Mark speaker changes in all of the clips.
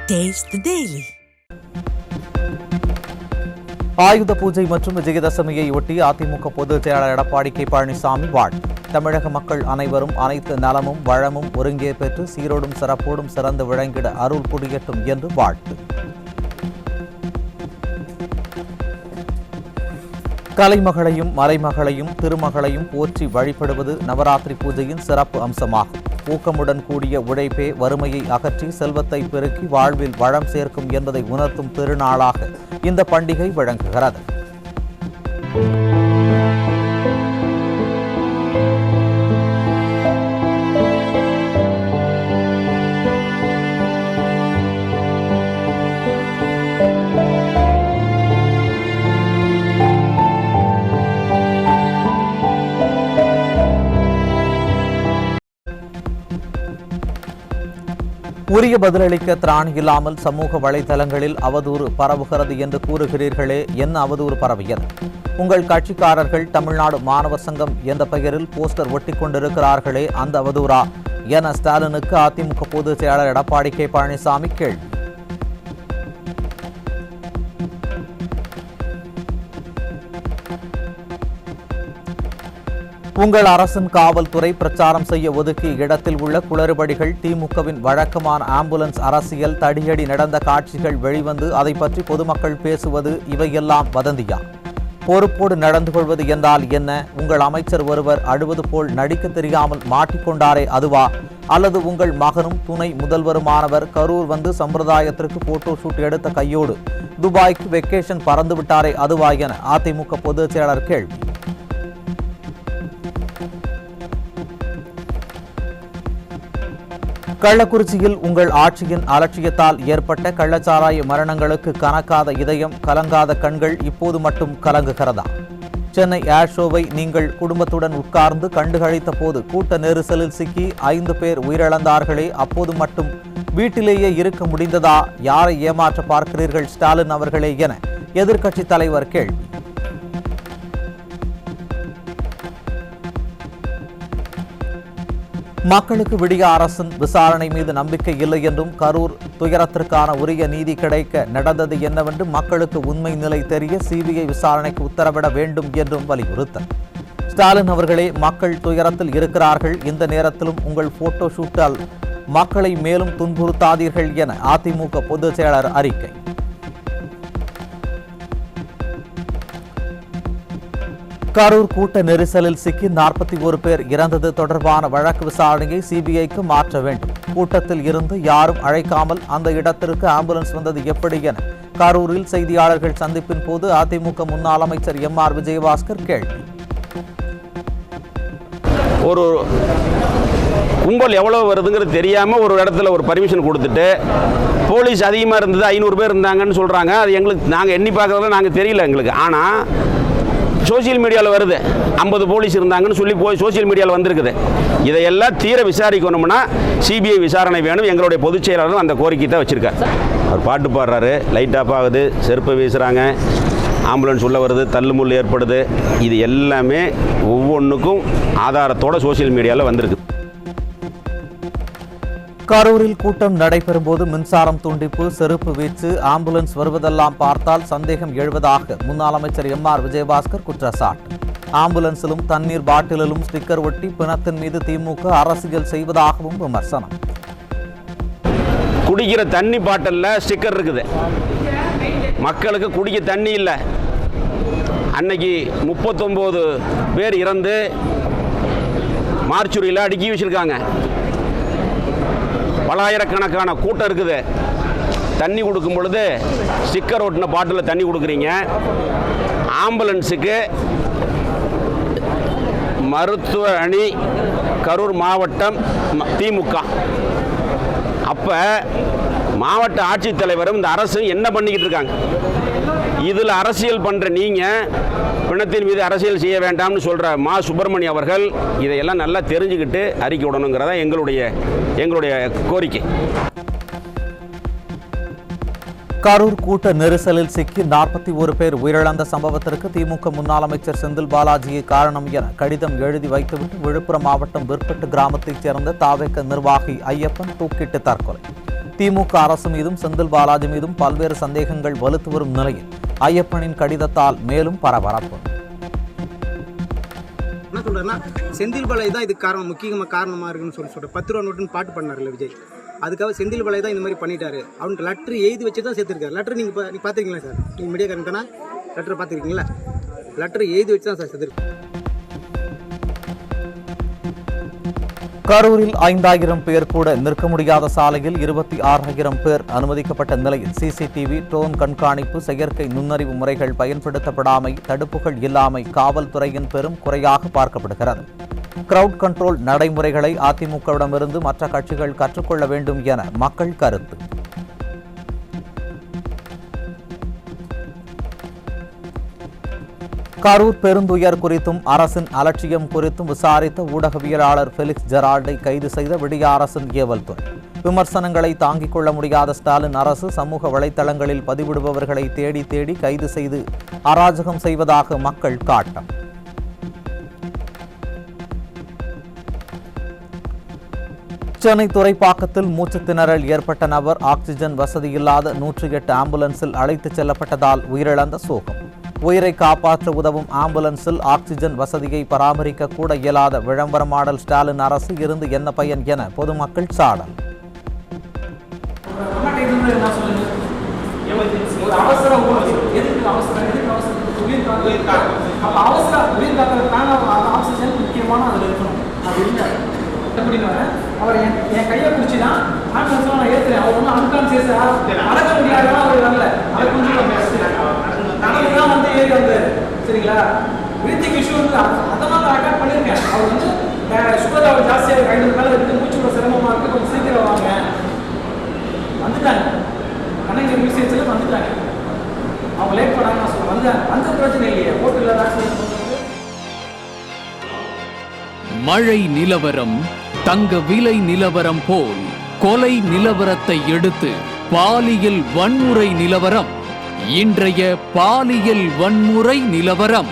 Speaker 1: Taste the Daily.
Speaker 2: ஆயுத பூஜை மற்றும் விஜயதசமியை ஒட்டி அதிமுக பொதுச் செயலாளர் எடப்பாடி கே பழனிசாமி வாழ்த்து. தமிழக மக்கள் அனைவரும் அனைத்து நலமும் வளமும் ஒருங்கே பெற்று சீரோடும் சிறப்போடும் சிறந்து விளங்கிட அருள் புரியட்டும் என்று வாழ்த்து. கலைமகளையும் மலைமகளையும் திருமகளையும் போற்றி வழிபடுவது நவராத்திரி பூஜையின் சிறப்பு அம்சமாகும். ஊக்கமுடன் கூடிய உழைப்பே வறுமையை அகற்றி செல்வத்தை பெருக்கி வாழ்வில் வளம் சேர்க்கும் என்பதை உணர்த்தும் திருநாளாக இந்த பண்டிகை விளங்குகிறது. உரிய பதிலளிக்க திராணி இல்லாமல் சமூக வலைதளங்களில் அவதூறு பரவுகிறது என்று கூறுகிறீர்களே, என்ன அவதூறு பரவியது? உங்கள் கட்சிக்காரர்கள் தமிழ்நாடு மாணவர் சங்கம் என்ற பெயரில் போஸ்டர் ஒட்டி கொண்டிருக்கிறார்களே, அந்த அவதூறா என ஸ்டாலினுக்கு அதிமுக பொதுச் செயலாளர் எடப்பாடி கே பழனிசாமி கேள்வி. உங்கள் அரசின் காவல்துறை பிரச்சாரம் செய்ய ஒதுக்கிய இடத்தில் உள்ள குளறுபடிகள், திமுகவின் வழக்கமான ஆம்புலன்ஸ் அரசியல், தடியடி நடந்த காட்சிகள் வெளிவந்து அதை பற்றி பொதுமக்கள் பேசுவது, இவையெல்லாம் வதந்தியா? பொறுப்போடு நடந்து கொள்வது என்றால் என்ன? உங்கள் அமைச்சர் ஒருவர் அழுவது போல் நடிக்க தெரியாமல் மாட்டிக்கொண்டாரே, அதுவா? அல்லது உங்கள் மகனும் துணை முதல்வருமானவர் கரூர் வந்து சம்பிரதாயத்திற்கு போட்டோ ஷூட் எடுத்த கையோடு துபாய்க்கு வெக்கேஷன் பறந்து விட்டாரே, அதுவா என அதிமுக பொதுச் செயலாளர் கேள்வி. கள்ளக்குறிச்சியில் உங்கள் ஆட்சியின் அலட்சியத்தால் ஏற்பட்ட கள்ளச்சாராய மரணங்களுக்கு கணக்காத இதயம், கலங்காத கண்கள் இப்போது மட்டும் கலங்குகிறதா? சென்னை ஏர் ஷோவை நீங்கள் குடும்பத்துடன் உட்கார்ந்து கண்டுகளித்த போது கூட்ட நெரிசலில் சிக்கி 5 பேர் உயிரிழந்தார்களே, அப்போது மட்டும் வீட்டிலேயே இருக்க முடிந்ததா? யாரை ஏமாற்ற பார்க்கிறீர்கள் ஸ்டாலின் அவர்களே என எதிர்க்கட்சித் தலைவர் கேள்வி. மக்களுக்கு விடிய அரசின் விசாரணை மீது நம்பிக்கை இல்லை என்றும், கரூர் துயரத்திற்கான உரிய நீதி கிடைக்க நடந்தது என்னவென்று மக்களுக்கு உண்மை நிலை தெரிய சிபிஐ விசாரணைக்கு உத்தரவிட வேண்டும் என்றும் வலியுறுத்தல். ஸ்டாலின் அவர்களே, மக்கள் துயரத்தில் இருக்கிறார்கள், இந்த நேரத்திலும் உங்கள் போட்டோ ஷூட்டால் மக்களை மேலும் துன்புறுத்தாதீர்கள் என அதிமுக பொதுச் செயலாளர் அறிக்கை. கரூர் கூட்ட நெரிசலில் சிக்கி 41 பேர் இறந்தது தொடர்பான வழக்கு விசாரணையை சிபிஐக்கு மாற்ற வேண்டும். கூட்டத்தில் இருந்து யாரும் அழைக்காமல் அந்த இடத்திற்கு ஆம்புலன்ஸ் வந்தது எப்படி என கரூரில் செய்தியாளர்கள் சந்திப்பின் போது அதிமுக முன்னாள் அமைச்சர் எம்.ஆர். விஜயபாஸ்கர் கேள்வி.
Speaker 3: ஒரு கும்பல் எவ்வளோ வருதுங்கிறது தெரியாமல் ஒரு இடத்துல ஒரு பர்மிஷன் கொடுத்துட்டு போலீஸ் அதிகமாக இருந்தது, 500 பேர் இருந்தாங்கன்னு சொல்கிறாங்க. அது எங்களுக்கு நாங்கள் எண்ணி பார்க்குறதுல நாங்கள் தெரியல எங்களுக்கு. ஆனால் சோசியல் மீடியாவில் வருது 50 போலீஸ் இருந்தாங்கன்னு சொல்லி போய் சோசியல் மீடியாவில் வந்திருக்குது. இதையெல்லாம் தீர விசாரிக்கணும்னா சிபிஐ விசாரணை வேணும். எங்களுடைய பொதுச் செயலாளரும் அந்த கோரிக்கை தான் வச்சுருக்கார். அவர் பாட்டு பாடுறாரு, லைட் ஆஃப் ஆகுது, செருப்பை வீசுகிறாங்க, ஆம்புலன்ஸ் உள்ளே வருது, தள்ளுமுள் ஏற்படுது. இது எல்லாமே ஒவ்வொன்றுக்கும் ஆதாரத்தோடு சோசியல் மீடியாவில் வந்திருக்கு.
Speaker 2: கரூரில் கூட்டம் நடைபெறும் போது மின்சாரம் துண்டிப்பு, செருப்பு வீச்சு, ஆம்புலன்ஸ் வருவதெல்லாம் பார்த்தால் சந்தேகம் எழுவதாக முன்னாள் அமைச்சர் எம்.ஆர். விஜயபாஸ்கர் குற்றச்சாட்டு. ஆம்புலன்ஸிலும் தண்ணீர் பாட்டிலிலும் ஸ்டிக்கர் ஒட்டி பிணத்தின் மீது திமுக அரசியல் செய்வதாகவும் விமர்சனம்.
Speaker 3: குடிக்கிற தண்ணி பாட்டிலில் ஸ்டிக்கர் இருக்குது, மக்களுக்கு குடிக்க தண்ணி இல்லை. அன்னைக்கு 39 பேர் இறந்து மார்ச்சுரியில் அடுக்கி வச்சிருக்காங்க. பலாயிரக்கணக்கான கூட்டம் இருக்குது. தண்ணி கொடுக்கும் பொழுது ஸ்டிக்கர் ஒட்டின பாட்டில் தண்ணி கொடுக்குறீங்க. ஆம்புலன்ஸுக்கு மருத்துவ அணி கரூர் மாவட்டம் திமுக. அப்போ மாவட்ட ஆட்சித்தலைவரும் இந்த அரசும் என்ன பண்ணிக்கிட்டு இருக்காங்க? இதில் அரசியல் பண்ணுற நீங்கள் பிணத்தின் மீது அரசியல் செய்ய வேண்டாம்னு சொல்கிற மா சுப்பிரமணியம் அவர்கள் இதையெல்லாம் நல்லா தெரிஞ்சுக்கிட்டு அறிக்கை விடணுங்கிறதா எங்களுடைய கோரிக்கை.
Speaker 2: கரூர் கூட்ட நெரிசலில் சிக்கி 41 பேர் உயிரிழந்த சம்பவத்திற்கு திமுக முன்னாள் அமைச்சர் செந்தில் பாலாஜியை காரணம் என கடிதம் எழுதி வைத்துவிட்டு விழுப்புரம் மாவட்டம் விற்பட்டு கிராமத்தைச் சேர்ந்த தாவேக நிர்வாகி ஐயப்பன் தூக்கிட்டு தற்கொலை. திமுக அரசு மீதும் செந்தில் பாலாஜி மீதும் பல்வேறு சந்தேகங்கள் வலுத்து வரும் நிலையில் ஐயப்பனின் கடிதத்தால் மேலும் பரபரப்பு.
Speaker 1: என்ன சொல்றேன்னா, செந்தில் பாலாஜி தான் இதுக்கு முக்கியமாக காரணமாக இருக்குன்னு சொல்ற 10 ரூபா நோட்டுன்னு பாட்டு பண்ணார்ல விஜய். அதுக்காக செந்தில் பாலாஜி தான் இந்த மாதிரி பண்ணிட்டாரு. அவனுக்கு லெட்டர் எழுதி வச்சு தான் சேர்த்துருக்காரு. லெட்டர் நீங்கள் பார்த்துருக்கீங்களா சார்? நீங்கள் மீடியா தானே லெட்டர் பார்த்துருக்கீங்களா? லெட்டர் எழுதி வச்சு தான் சார் சேர்த்துருக்கு.
Speaker 2: கரூரில் 5000 பேர் கூட நிற்க முடியாத சாலையில் 26,000 பேர் அனுமதிக்கப்பட்ட நிலையில் சிசிடிவி, ட்ரோன் கண்காணிப்பு, செயற்கை நுண்ணறிவு முறைகள் பயன்படுத்தப்படாமை, தடுப்புகள் இல்லாமை காவல்துறையின் பெரும் குறையாக பார்க்கப்படுகிறது. கிரவுட் கண்ட்ரோல் நடைமுறைகளை அதிமுகவிடமிருந்து மற்ற கட்சிகள் கற்றுக்கொள்ள வேண்டும் என மக்கள் கருத்து. கரூர் பெருந்துயர் குறித்தும் அரசின் அலட்சியம் குறித்தும் விசாரித்த ஊடகவியலாளர் ஃபெலிக்ஸ் ஜெரால்டை கைது செய்த விடிய அரசின் ஏவல் துறை. விமர்சனங்களை தாங்கிக் கொள்ள முடியாத ஸ்டாலின் அரசு சமூக வலைதளங்களில் பதிவிடுபவர்களை தேடி தேடி கைது செய்து அராஜகம் செய்வதாக மக்கள் காட்டம். சென்னை துறைப்பாக்கத்தில் மூச்சு திணறல் ஏற்பட்ட நபர் ஆக்சிஜன் வசதியில்லாத 108 ஆம்புலன்ஸில் அழைத்துச் செல்லப்பட்டதால் உயிரிழந்த சோகம். உயிரை காப்பாற்ற உதவும் ஆம்புலன்ஸில் ஆக்சிஜன் வசதியை பராமரிக்க கூட இயலாத விளம்பர மாடல் ஸ்டாலின் அரசு இருந்து என்ன பயன் என பொதுமக்கள் சாடல்.
Speaker 4: அவர் என் கையை பிடிச்சிதான் ஆம்புலன்ஸ்லாம் நான் ஏற்றுறேன். அவர் வந்து அன்கான்சியஸா நடக்க முடியாதா அவர் வரல. அதை கொஞ்சம் நடந்துதான் வந்து ஏறி வந்தார். சரிங்களா? பிரீத்திங் இஷ்யூ வந்து அதெல்லாம் நான் ரெக்கார்ட் பண்ணியிருக்கேன். அவர் வந்து சுகர் லெவல் ஜாஸ்தியாக 500 மேலே இருக்குது, மூச்சு விட சிரமமாக இருக்குது, கொஞ்சம் சீக்கிரம் வாங்க. வந்துட்டாங்க, கண்ணகிரி மியூசியத்தில் வந்துட்டாங்க. அவங்க லேட் பண்ணாங்க. நான் சொல்லுவேன் வந்து அந்த பிரச்சனை இல்லையே, ஹோட்டலில் ஆக்சிடென்ட்.
Speaker 5: மழை நிலவரம் தங்க விலை நிலவரம் போல் கொலை நிலவரத்தை எடுத்து பாலியல் வன்முறை நிலவரம். இன்றைய பாலியல் வன்முறை நிலவரம்.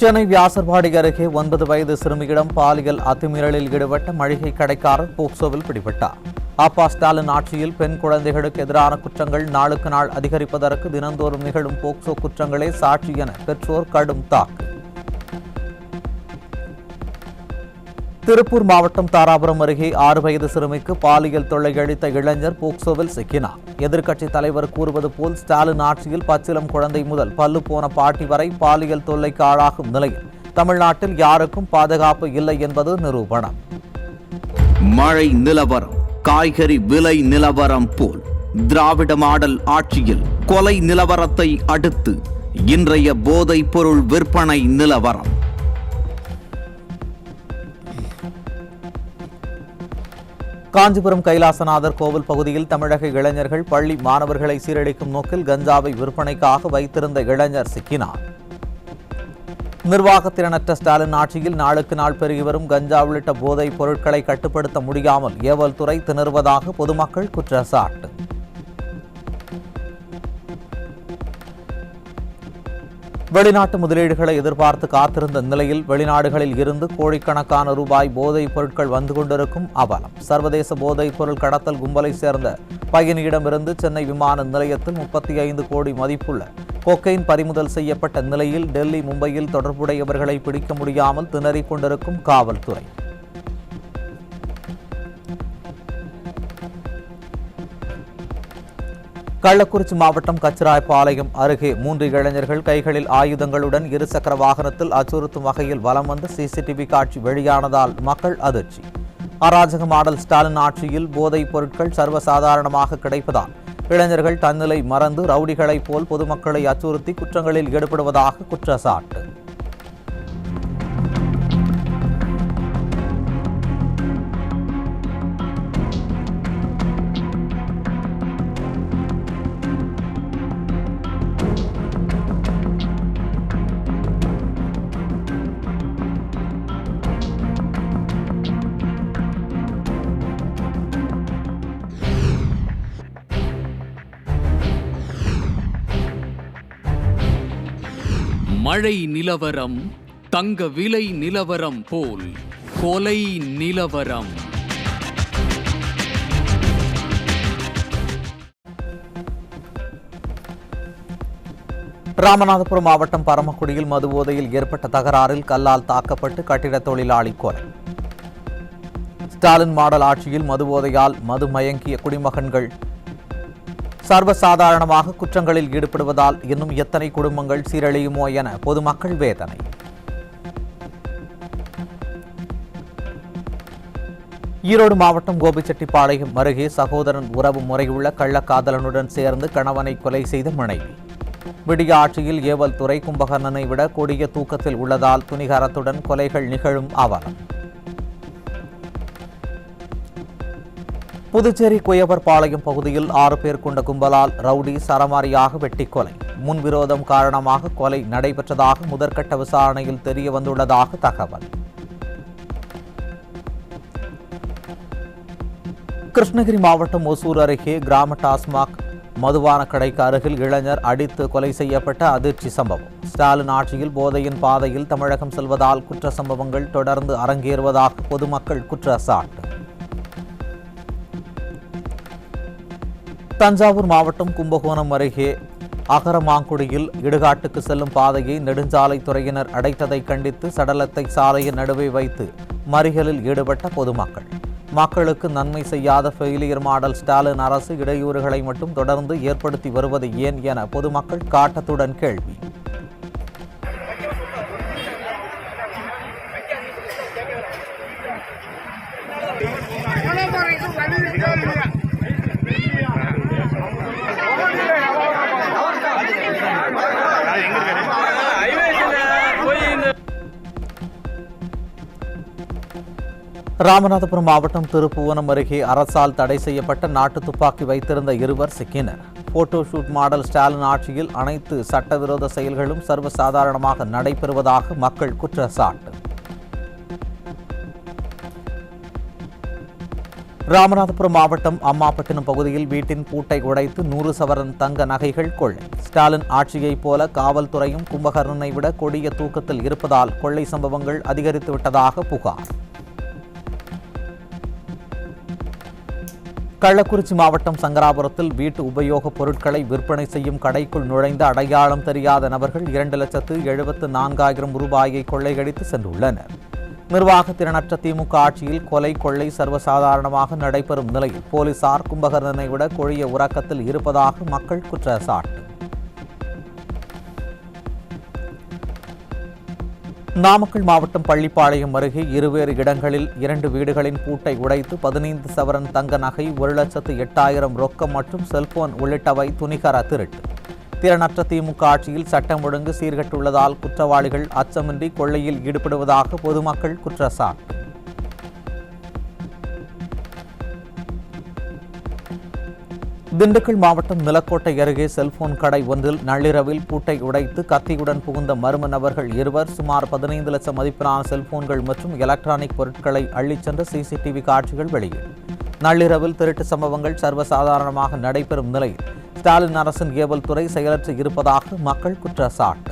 Speaker 2: சென்னை வியாசர்பாடி அருகே 9 வயது சிறுமியிடம் பாலியல் அத்துமீறலில் ஈடுபட்ட மளிகை கடைக்காரர் போக்சோவில் பிடிபட்டார். அப்பா ஸ்டாலின் ஆட்சியில் பெண் குழந்தைகளுக்கு எதிரான குற்றங்கள் நாளுக்கு நாள் அதிகரிப்பதற்கு தினந்தோறும் நிகழும் போக்சோ குற்றங்களே சாட்சி என பெற்றோர் கடும் தாக்கு. திருப்பூர் மாவட்டம் தாராபுரம் அருகே 6 வயது சிறுமிக்கு பாலியல் தொல்லை அளித்த இளைஞர் போக்சோவில் சிக்கினார். எதிர்க்கட்சித் தலைவர் கூறுவது போல் ஸ்டாலின் ஆட்சியில் பச்சிலம் குழந்தை முதல் பல்லு போன பாட்டி வரை பாலியல் தொல்லைக்கு ஆளாகும் நிலையில் தமிழ்நாட்டில் யாருக்கும் பாதுகாப்பு இல்லை என்பது நிரூபணம்.
Speaker 6: மழை நிலவரம் காய்கறி விலை நிலவரம் போல் திராவிட மாடல் ஆட்சியில் கொலை நிலவரத்தை அடுத்து இன்றைய போதைப் பொருள் விற்பனை நிலவரம்.
Speaker 2: காஞ்சிபுரம் கைலாசநாதர் கோவில் பகுதியில் தமிழக இளைஞர்கள் பள்ளி மாணவர்களை சீரழிக்கும் நோக்கில் கஞ்சாவை விற்பனைக்காக வைத்திருந்த இளைஞர் சிக்கினார். நிர்வாகத்திறனற்ற ஸ்டாலின் ஆட்சியில் நாளுக்கு நாள் பெருகி வரும் கஞ்சா உள்ளிட்ட போதைப் பொருட்களை கட்டுப்படுத்த முடியாமல் ஏவல் துறை திணறுவதாக பொதுமக்கள் குற்றச்சாட்டு. வெளிநாட்டு முதலீடுகளை எதிர்பார்த்து காத்திருந்த நிலையில் வெளிநாடுகளில் இருந்து கோடிக்கணக்கான ரூபாய் போதைப் பொருட்கள் வந்து கொண்டிருக்கும் அவலம். சர்வதேச போதைப் பொருள் கடத்தல் கும்பலை சேர்ந்த பயணியிடமிருந்து சென்னை விமான நிலையத்தில் 35 கோடி மதிப்புள்ள கொக்கைன் பறிமுதல் செய்யப்பட்ட நிலையில் டெல்லி, மும்பையில் தொடர்புடையவர்களை பிடிக்க முடியாமல் திணறிக் கொண்டிருக்கும் காவல்துறை. கள்ளக்குறிச்சி மாவட்டம் கச்சிராயபாளையம் அருகே 3 இளைஞர்கள் கைகளில் ஆயுதங்களுடன் இருசக்கர வாகனத்தில் அச்சுறுத்தும் வகையில் வலம் வந்து சிசிடிவி காட்சி வெளியானதால் மக்கள் அதிர்ச்சி. அராஜக மாடல் ஸ்டாலின் ஆட்சியில் போதைப் பொருட்கள் சர்வசாதாரணமாக கிடைப்பதால் இளைஞர்கள் தன்னிலை மறந்து ரவுடிகளைப் போல் பொதுமக்களை அச்சுறுத்தி குற்றங்களில் ஈடுபடுவதாக குற்றச்சாட்டு.
Speaker 5: மழை நிலவரம் தங்க விலை நிலவரம் போல் கொலை நிலவரம்.
Speaker 2: ராமநாதபுரம் மாவட்டம் பரமக்குடியில் மதுபோதையில் ஏற்பட்ட தகராறில் கல்லால் தாக்கப்பட்டு கட்டிட தொழிலாளி கொலை. ஸ்டாலின் மாடல் ஆட்சியில் மதுபோதையால் மது மயங்கிய குடிமகன்கள் சர்வசாதாரணமாக குற்றங்களில் ஈடுபடுவதால் இன்னும் எத்தனை குடும்பங்கள் சீரழியுமோ என பொதுமக்கள் வேதனை. ஈரோடு மாவட்டம் கோபிச்செட்டிப்பாளையம் அருகே சகோதரன் உறவு முறையுள்ள கள்ளக்காதலனுடன் சேர்ந்து கணவனை கொலை செய்த மனைவி. விடிய ஆட்சியில் ஏவல் துறை கும்பகர்ணனை விட கொடிய தூக்கத்தில் உள்ளதால் துணிகரத்துடன் கொலைகள் நிகழும் அவலம். புதுச்சேரி குயவர்பாளையம் பகுதியில் 6 பேர் கொண்ட கும்பலால் ரவுடி சரமாரியாக வெட்டி கொலை. முன்விரோதம் காரணமாக கொலை நடைபெற்றதாக முதற்கட்ட விசாரணையில் தெரிய வந்துள்ளதாக தகவல். கிருஷ்ணகிரி மாவட்டம் ஒசூர் அருகே கிராம டாஸ்மாக் மதுபான கடைக்கு அருகில் இளைஞர் அடித்து கொலை செய்யப்பட்ட அதிர்ச்சி சம்பவம். ஸ்டாலின் ஆட்சியில் போதையின் பாதையில் தமிழகம் செல்வதால் குற்ற சம்பவங்கள் தொடர்ந்து அரங்கேறுவதாக பொதுமக்கள் குற்றச்சாட்டு. தஞ்சாவூர் மாவட்டம் கும்பகோணம் அருகே அகரமாங்குடியில் இடுகாட்டுக்கு செல்லும் பாதையை நெடுஞ்சாலைத்துறையினர் அடைத்ததை கண்டித்து சடலத்தை சாலையின் நடுவே வைத்து மறியலில் ஈடுபட்ட பொதுமக்கள். மக்களுக்கு நன்மை செய்யாத ஃபெயிலியர் மாடல் ஸ்டாலின் அரசு இடையூறுகளை மட்டும் தொடர்ந்து ஏற்படுத்தி வருவது ஏன் என பொதுமக்கள் காட்டத்துடன் கேள்வி. ராமநாதபுரம் மாவட்டம் திருப்புவனம் அருகே அரசால் தடை செய்யப்பட்ட நாட்டு துப்பாக்கி வைத்திருந்த 2 சிக்கினர். போட்டோ ஷூட் மாடல் ஸ்டாலின் ஆட்சியில் அனைத்து சட்டவிரோத செயல்களும் சர்வசாதாரணமாக நடைபெறுவதாக மக்கள் குற்றச்சாட்டு. ராமநாதபுரம் மாவட்டம் அம்மாப்பட்டினம் பகுதியில் வீட்டின் பூட்டை உடைத்து 100 சவரன் தங்க நகைகள் கொள்ளை. ஸ்டாலின் ஆட்சியைப் போல காவல்துறையும் கும்பகர்ணனை விட கொடிய தூக்கத்தில் இருப்பதால் கொள்ளை சம்பவங்கள் அதிகரித்துவிட்டதாக புகார். கள்ளக்குறிச்சி மாவட்டம் சங்கராபுரத்தில் வீட்டு உபயோகப் பொருட்களை விற்பனை செய்யும் கடைக்குள் நுழைந்த அடையாளம் தெரியாத நபர்கள் 2,74,000 ரூபாயை கொள்ளையடித்து சென்றுள்ளனர். நிர்வாக திறனற்ற திமுக ஆட்சியில் கொலை கொள்ளை சர்வசாதாரணமாக நடைபெறும் நிலையில் போலீசார் கும்பகர்ணனை விட கொடிய உறக்கத்தில் இருப்பதாக மக்கள் குற்றச்சாட்டு. நாமக்கல் மாவட்டம் பள்ளிப்பாளையம் அருகே 2 இடங்களில் 2 வீடுகளின் பூட்டை உடைத்து 15 சவரன் தங்க நகை 1,08,000 ரொக்கம் மற்றும் செல்போன் உள்ளிட்டவை துணிகர திருட்டு. திறனற்ற திமுக ஆட்சியில் சட்டம் ஒழுங்கு சீர்கெட்டுள்ளதால் குற்றவாளிகள் அச்சமின்றி கொள்ளையில் ஈடுபடுவதாக பொதுமக்கள் குற்றச்சாட்டு. திண்டுக்கல் மாவட்டம் நிலக்கோட்டை அருகே செல்போன் கடை ஒன்றில் நள்ளிரவில் பூட்டை உடைத்து கத்தியுடன் புகுந்த மர்ம நபர்கள் 2 சுமார் 15 லட்சம் மதிப்பிலான செல்போன்கள் மற்றும் எலக்ட்ரானிக் பொருட்களை அள்ளிச் சென்ற சிசிடிவி காட்சிகள் வெளியீடு. நள்ளிரவில் திருட்டு சம்பவங்கள் சர்வசாதாரணமாக நடைபெறும் நிலையில் ஸ்டாலின் அரசின் ஏவல் துறை செயலற்று இருப்பதாக மக்கள் குற்றச்சாட்டு.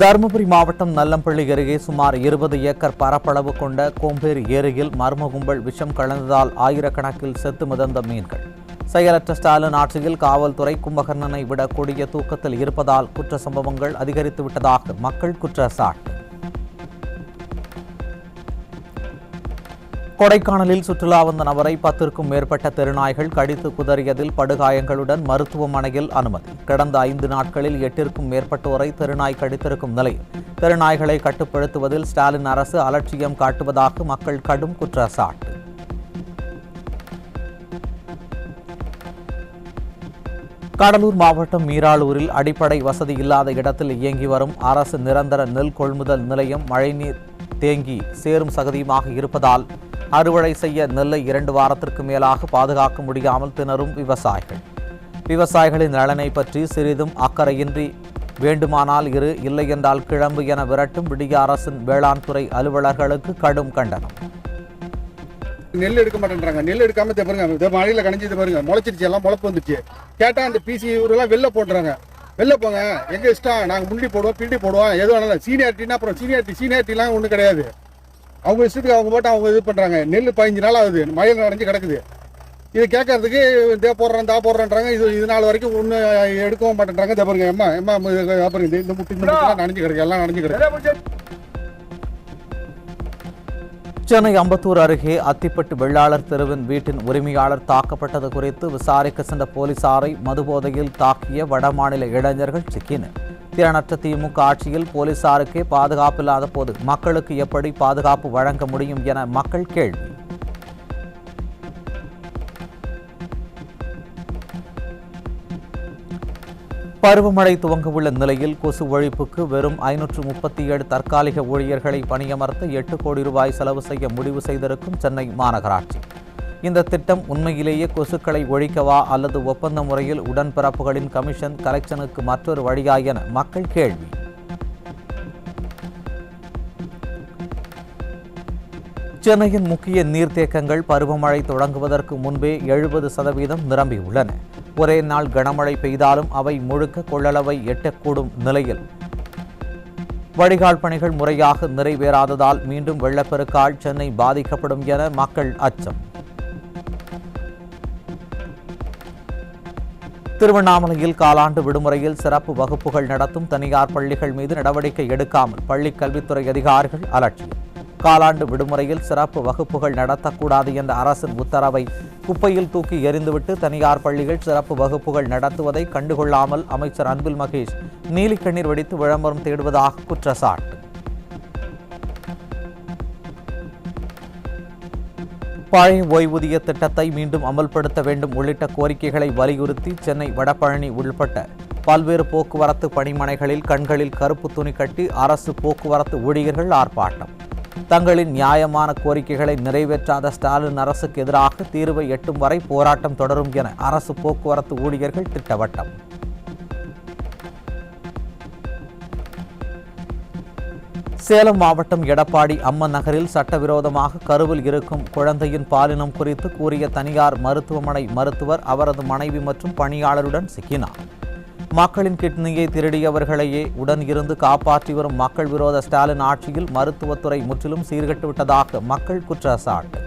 Speaker 2: தருமபுரி மாவட்டம் நல்லம்பள்ளி அருகே சுமார் 20 ஏக்கர் பரப்பளவு கொண்ட கோம்பேரி ஏரியில் மர்ம கும்பல் விஷம் கலந்ததால் ஆயிரக்கணக்கில் செத்து மிதந்த மீன்கள். செயலற்ற ஸ்டாலின் ஆட்சியில் காவல்துறை கும்பகர்ணனை விட கொடிய தூக்கத்தில் இருப்பதால் குற்ற சம்பவங்கள் அதிகரித்துவிட்டதாக மக்கள் குற்றச்சாட்டு. கொடைக்கானலில் சுற்றுலா வந்த நபரை 10க்கும் மேற்பட்ட தெருநாய்கள் கடித்து குதறியதில் படுகாயங்களுடன் மருத்துவமனையில் அனுமதி. கடந்த 5 நாட்களில் 8ற்கும் மேற்பட்டோரை தெருநாய் கடித்திருக்கும் நிலையில் தெருநாய்களை கட்டுப்படுத்துவதில் ஸ்டாலின் அரசு அலட்சியம் காட்டுவதாக மக்கள் கடும் குற்றச்சாட்டு. கடலூர் மாவட்டம் மீராளூரில் அடிப்படை வசதி இல்லாத இடத்தில் இயங்கி வரும் அரசு நிரந்தர நெல் கொள்முதல் நிலையம் மழைநீர் தேங்கி சேரும் சகதியுமாக இருப்பதால் அறுவடை செய்ய நெல்லை 2 வாரத்திற்கு மேலாக பாதுகாக்க முடியாமல் திணறும் விவசாயிகளின் நலனை பற்றி சிறிதும் அக்கறையின்றி வேண்டுமானால் இரு, இல்லை என்றால் கிளம்பு என விரட்டும் விடிய அரசின் வேளாண் துறை அலுவலர்களுக்கு கடும் கண்டனம்.
Speaker 7: நெல் எடுக்க மாட்டேன்றாங்க. நெல் எடுக்காம பாருங்க, மழையில கணிஞ்சது பாருங்க, முளைச்சிருச்சு, எல்லாம் முளைப்பு வந்துச்சு. கேட்டா அந்த பிசி இவரெல்லாம் வெளில போடுறாங்க. வெளில போங்க, எங்க இஷ்டம், நாங்க முன்னாடி போடுவோம், பின்னாடி போடுவோம், எது வேணாலும். சீனியாரிட்டினா அப்புறம் சீனியாரிட்டிலாம் ஒன்றும் கிடையாது. அவங்க இஷ்டத்துக்கு அவங்க போட்டு அவங்க இது பண்றாங்க. நெல் 15 நாள் ஆகுது, மழையில் நனைஞ்சு கிடக்குது. இது கேட்கறதுக்கு போடுறேன்றாங்க. இது நாள் வரைக்கும் ஒன்றும் எடுக்கவும் மாட்டேன்றாங்க. பாருங்க பாருங்க, இந்த முட்டெல்லாம் நனைஞ்சு கிடக்கு, எல்லாம் நனைஞ்சு கிடக்கு.
Speaker 2: சென்னை அம்பத்தூர் அருகே அத்திப்பட்டு வெள்ளாளர் தெருவின் வீட்டின் உரிமையாளர் தாக்கப்பட்டது குறித்து விசாரிக்க சென்ற போலீசாரை மதுபோதையில் தாக்கிய வடமாநில இளைஞர்கள் சிக்கினர். திறனற்ற திமுக ஆட்சியில் போலீசாருக்கே பாதுகாப்பில்லாத போது மக்களுக்கு எப்படி பாதுகாப்பு வழங்க முடியும் என மக்கள் கேள்வி. பருவமழை துவங்கவுள்ள நிலையில் கொசு ஒழிப்புக்கு வெறும் 537 தற்காலிக ஊழியர்களை பணியமர்த்த 8 கோடி ரூபாய் செலவு செய்ய முடிவு செய்திருக்கும் சென்னை மாநகராட்சி. இந்த திட்டம் உண்மையிலேயே கொசுக்களை ஒழிக்கவா அல்லது ஒப்பந்த முறையில் உடன்பிறப்புகளின் கமிஷன் கலெக்ஷனுக்கு மற்றொரு வழியா என மக்கள் கேள்வி. சென்னையின் முக்கிய நீர்த்தேக்கங்கள் பருவமழை தொடங்குவதற்கு முன்பே 70% நிரம்பியுள்ளன. ஒரே நாள் கனமழை பெய்தாலும் அவை முழுக்க கொள்ளளவை எட்டக்கூடும் நிலையில் வடிகால் பணிகள் முறையாக நிறைவேறாததால் மீண்டும் வெள்ளப்பெருக்கால் சென்னை பாதிக்கப்படும் என மக்கள் அச்சம். திருவண்ணாமலையில் காலாண்டு விடுமுறையில் சிறப்பு வகுப்புகள் நடத்தும் தனியார் பள்ளிகள் மீது நடவடிக்கை எடுக்காமல் பள்ளிக் கல்வித்துறை அதிகாரிகள் அலட்சியம். காலாண்டு விடுமுறையில் சிறப்பு வகுப்புகள் நடத்தக்கூடாது என்ற அரசின் உத்தரவை குப்பையில் தூக்கி எறிந்துவிட்டு தனியார் பள்ளிகள் சிறப்பு வகுப்புகள் நடத்துவதை கண்டுகொள்ளாமல் அமைச்சர் அன்பில் மகேஷ் நீலிக்கண்ணீர் வெடித்து விளம்பரம் தேடுவதாக குற்றச்சாட்டு. பழைய ஓய்வூதிய திட்டத்தை மீண்டும் அமல்படுத்த வேண்டும் உள்ளிட்ட கோரிக்கைகளை வலியுறுத்தி சென்னை வடபழனி உள்பட்ட பல்வேறு போக்குவரத்து பணிமனைகளில் கண்களில் கருப்பு துணி கட்டி அரசு போக்குவரத்து ஊழியர்கள் ஆர்ப்பாட்டம். தங்களின் நியாயமான கோரிக்கைகளை நிறைவேற்றாத ஸ்டாலின் அரசுக்கு எதிராக தீர்வை எட்டும் வரை போராட்டம் தொடரும் என அரசு போக்குவரத்து ஊழியர்கள் திட்டவட்டம். சேலம் மாவட்டம் எடப்பாடி அம்மன் நகரில் சட்டவிரோதமாக கருவில் இருக்கும் குழந்தையின் பாலினம் குறித்து கூறிய தனியார் மருத்துவமனை மருத்துவர் அவரது மனைவி மற்றும் பணியாளருடன் சிக்கினார். மக்களின் கிட்னியை திருடியவர்களையே உடன் இருந்து காப்பாற்றி வரும் மக்கள் விரோத ஸ்டாலின் ஆட்சியில் மருத்துவத்துறை முற்றிலும் சீர்கெட்டுவிட்டதாக மக்கள் குற்றச்சாட்டு.